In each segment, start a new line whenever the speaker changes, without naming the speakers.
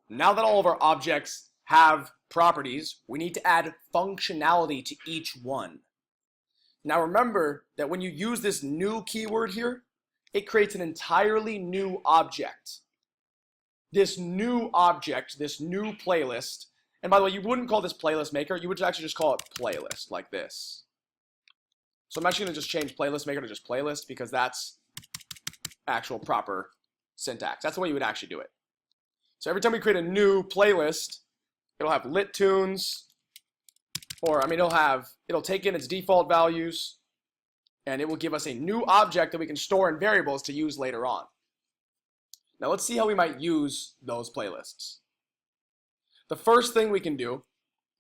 Now that all of our objects have properties, we need to add functionality to each one. Now remember that when you use this new keyword here, it creates an entirely new object. This new object, this new playlist, and by the way, you wouldn't call this playlist maker, you would actually just call it playlist, like this. So I'm actually going to just change playlist maker to just playlist because that's actual proper syntax. That's the way you would actually do it. So every time we create a new playlist, it'll have lit tunes, or I mean it'll take in its default values, and it will give us a new object that we can store in variables to use later on. Now let's see how we might use those playlists. The first thing we can do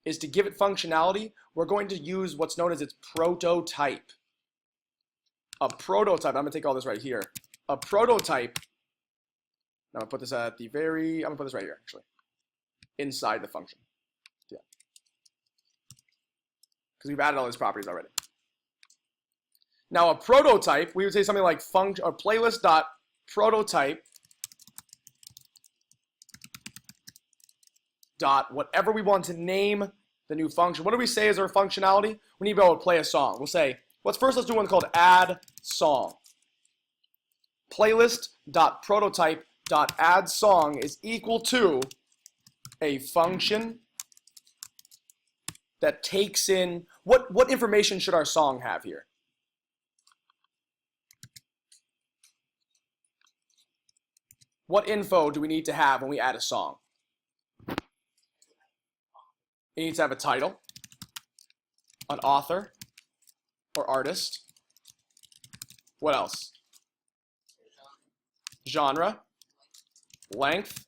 is to give it functionality. We're going to use what's known as its prototype. A prototype, I'm going to take all this right here. A prototype, I'm going to put this at the I'm going to put this right here actually, inside the function. Yeah. Because we've added all these properties already. Now a prototype, we would say something like playlist.prototype dot whatever we want to name the new function. What do we say is our functionality? We need to be able to play a song. We'll say, let's do one called add song. Playlist.prototype.add song is equal to a function that takes in what information should our song have here? What info do we need to have when we add a song? It needs to have a title, an author or artist. What else? Genre, length.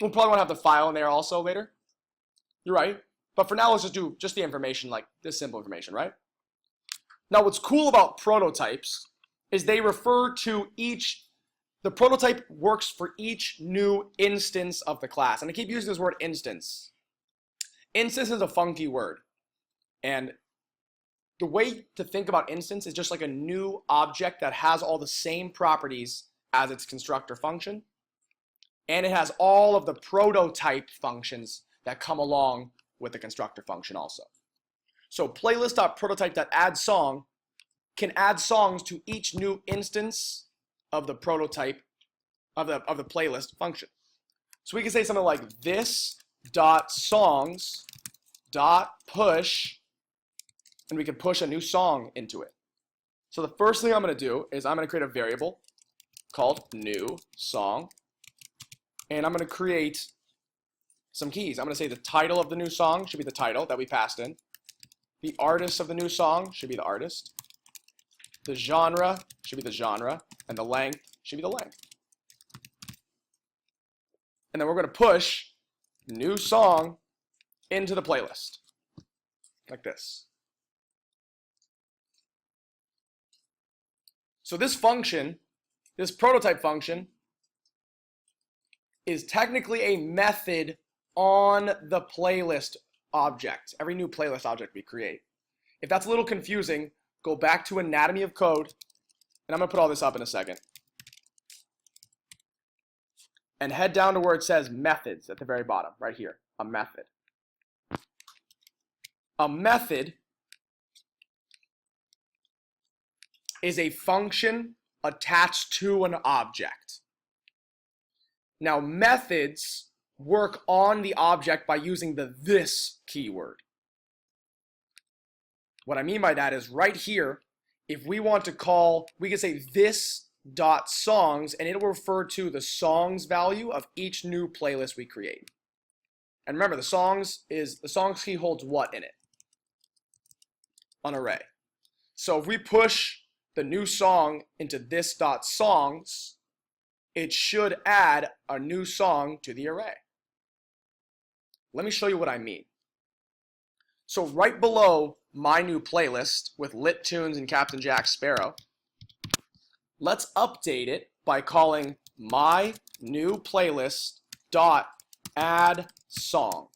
We'll probably want to have the file in there also later. You're right. But for now, let's just do just the information, like this simple information, right? Now, what's cool about prototypes is they refer to the prototype works for each new instance of the class. And I keep using this word instance. Instance is a funky word. And the way to think about instance is just like a new object that has all the same properties as its constructor function. And it has all of the prototype functions that come along with the constructor function also. So playlist.prototype.addSong can add songs to each new instance of the prototype of the playlist function. So we can say something like this.songs.push, and we can push a new song into it. So the first thing I'm going to do is I'm going to create a variable called new song, and I'm going to create some keys. I'm going to say the title of the new song should be the title that we passed in. The artist of the new song should be the artist. The genre should be the genre, and the length should be the length. And then we're going to push new song into the playlist, like this. So this function, this prototype function, is technically a method on the playlist object, every new playlist object we create. If that's a little confusing, go back to Anatomy of Code, and I'm going to put all this up in a second. And head down to where it says methods at the very bottom, right here, a method. A method is a function attached to an object. Now, methods work on the object by using the this keyword. What I mean by that is right here, if we want to call, we can say this.songs, and it will refer to the songs value of each new playlist we create. And remember, the songs key holds what in it? An array. So if we push the new song into this.songs, it should add a new song to the array. Let me show you what I mean. So right below my new playlist with lit tunes and Captain Jack Sparrow, let's update it by calling my new playlist dot add song.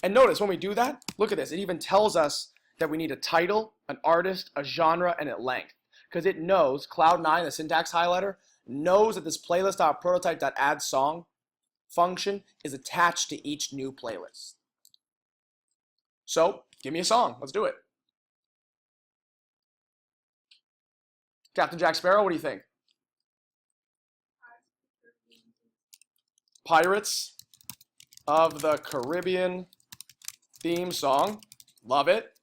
And notice when we do that, look at this, it even tells us that we need a title, an artist, a genre, and a length. because it knows, Cloud9, the syntax highlighter, knows that this playlist.prototype.addSong function is attached to each new playlist. So, give me a song. Let's do it. Captain Jack Sparrow, what do you think? Pirates of the Caribbean theme song. Love it.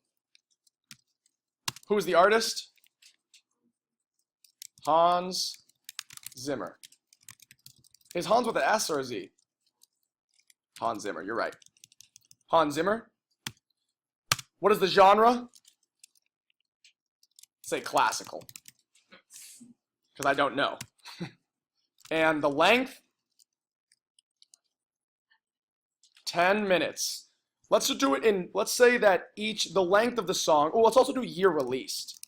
Who's the artist? Hans Zimmer. Is Hans with an S or a Z? Hans Zimmer, you're right. Hans Zimmer. What is the genre? Say classical, because I don't know. And the length? 10 minutes. Let's do it in, let's say that the length of the song, oh, let's also do year released.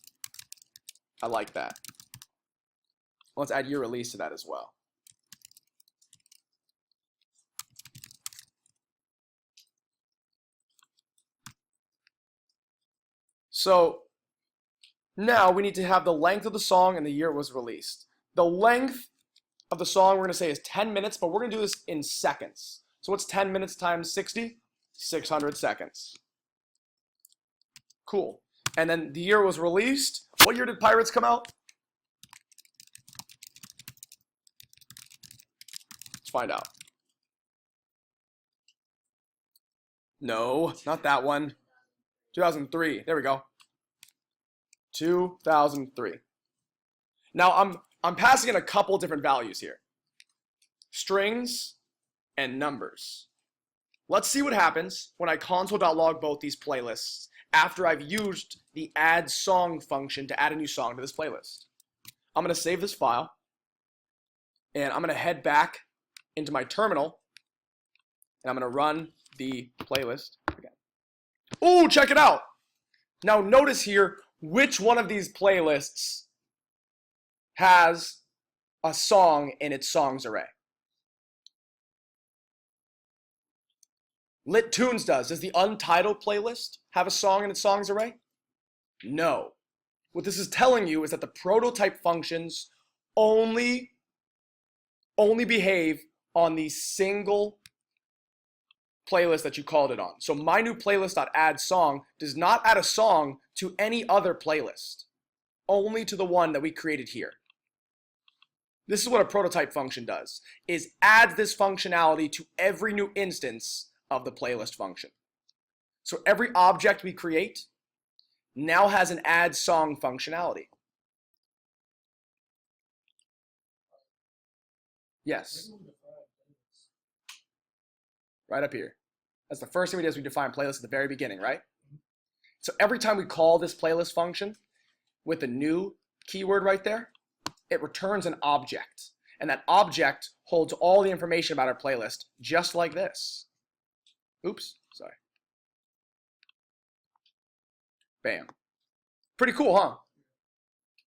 I like that. Let's add year release to that as well. So now we need to have the length of the song and the year it was released. The length of the song we're going to say is 10 minutes, but we're going to do this in seconds. So what's 10 minutes times 60? 600 seconds. Cool. And then the year was released. What year did Pirates come out? Let's find out. No, not that one. 2003. There we go. 2003. Now I'm passing in a couple different values here. Strings and numbers. Let's see what happens when I console.log both these playlists after I've used the add song function to add a new song to this playlist. I'm going to save this file, and I'm going to head back into my terminal, and I'm going to run the playlist again. Ooh, check it out. Now notice here which one of these playlists has a song in its songs array. Lit Tunes does. Does the Untitled playlist have a song in its songs array? No. What this is telling you is that the prototype functions only behave on the single playlist that you called it on. So my new playlist.addSong does not add a song to any other playlist, only to the one that we created here. This is what a prototype function does, is adds this functionality to every new instance of the playlist function. So every object we create now has an add song functionality. Yes. Right up here. That's the first thing we do is we define playlist at the very beginning, right? So every time we call this playlist function with a new keyword right there, it returns an object. And that object holds all the information about our playlist, just like this. Oops, sorry. Bam. Pretty cool, huh?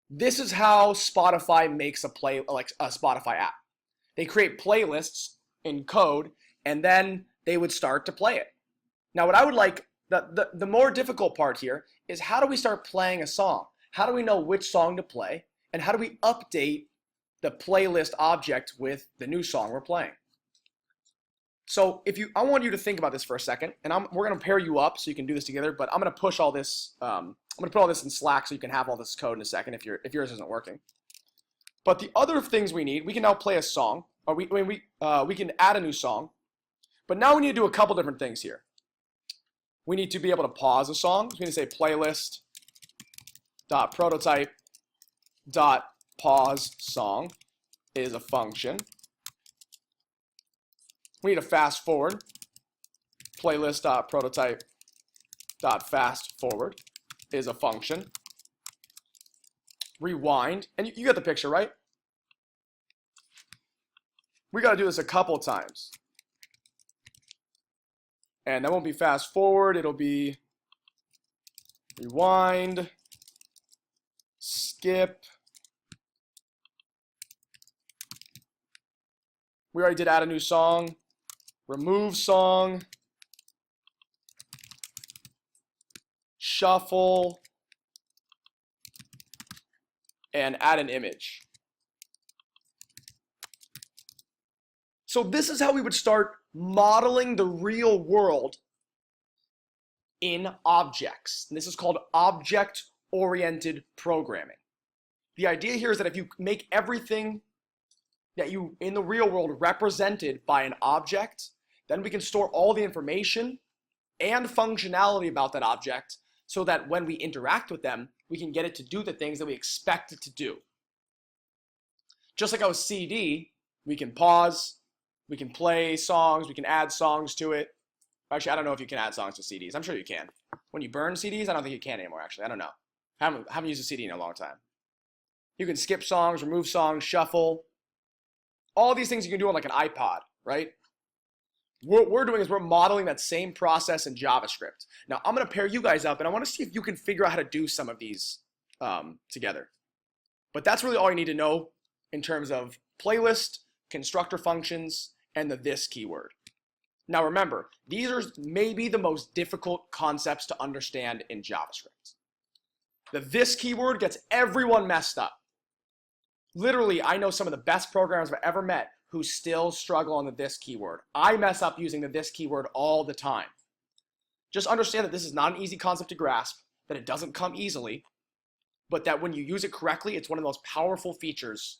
This is how Spotify makes a Spotify app. They create playlists in code, and then they would start to play it. Now, what I would like, the more difficult part here is how do we start playing a song? How do we know which song to play? And how do we update the playlist object with the new song we're playing? So I want you to think about this for a second, and we're going to pair you up so you can do this together. But I'm going to push all this. I'm going to put all this in Slack so you can have all this code in a second if yours isn't working. But the other things we need, we can now play a song, or we can add a new song. But now we need to do a couple different things here. We need to be able to pause a song. So we need to say playlist.prototype.pauseSong is a function. We need to fast forward. Playlist.prototype.fastForward is a function. Rewind, and you get the picture, right? We got to do this a couple times. And that won't be fast forward, it'll be rewind, skip. We already did add a new song, remove song, shuffle, and add an image. So this is how we would start modeling the real world in objects. And this is called object-oriented programming. The idea here is that if you make everything that you in the real world represented by an object, then we can store all the information and functionality about that object so that when we interact with them, we can get it to do the things that we expect it to do. Just like our CD, we can pause, we can play songs, we can add songs to it. Actually, I don't know if you can add songs to CDs. I'm sure you can. When you burn CDs, I don't think you can anymore, actually. I don't know. Haven't used a CD in a long time. You can skip songs, remove songs, shuffle. All these things you can do on like an iPod, right? What we're doing is we're modeling that same process in JavaScript. Now, I'm going to pair you guys up, and I want to see if you can figure out how to do some of these together. But that's really all you need to know in terms of playlist, constructor functions, and the this keyword. Now remember, these are maybe the most difficult concepts to understand in JavaScript. The this keyword gets everyone messed up. Literally, I know some of the best programmers I've ever met who still struggle on the this keyword. I mess up using the this keyword all the time. Just understand that this is not an easy concept to grasp, that it doesn't come easily, but that when you use it correctly, it's one of the most powerful features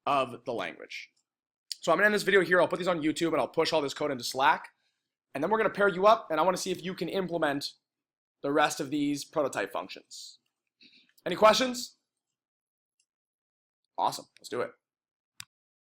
of the language. So I'm gonna end this video here. I'll put these on YouTube and I'll push all this code into Slack. And then we're gonna pair you up and I wanna see if you can implement the rest of these prototype functions. Any questions? Awesome, let's do it.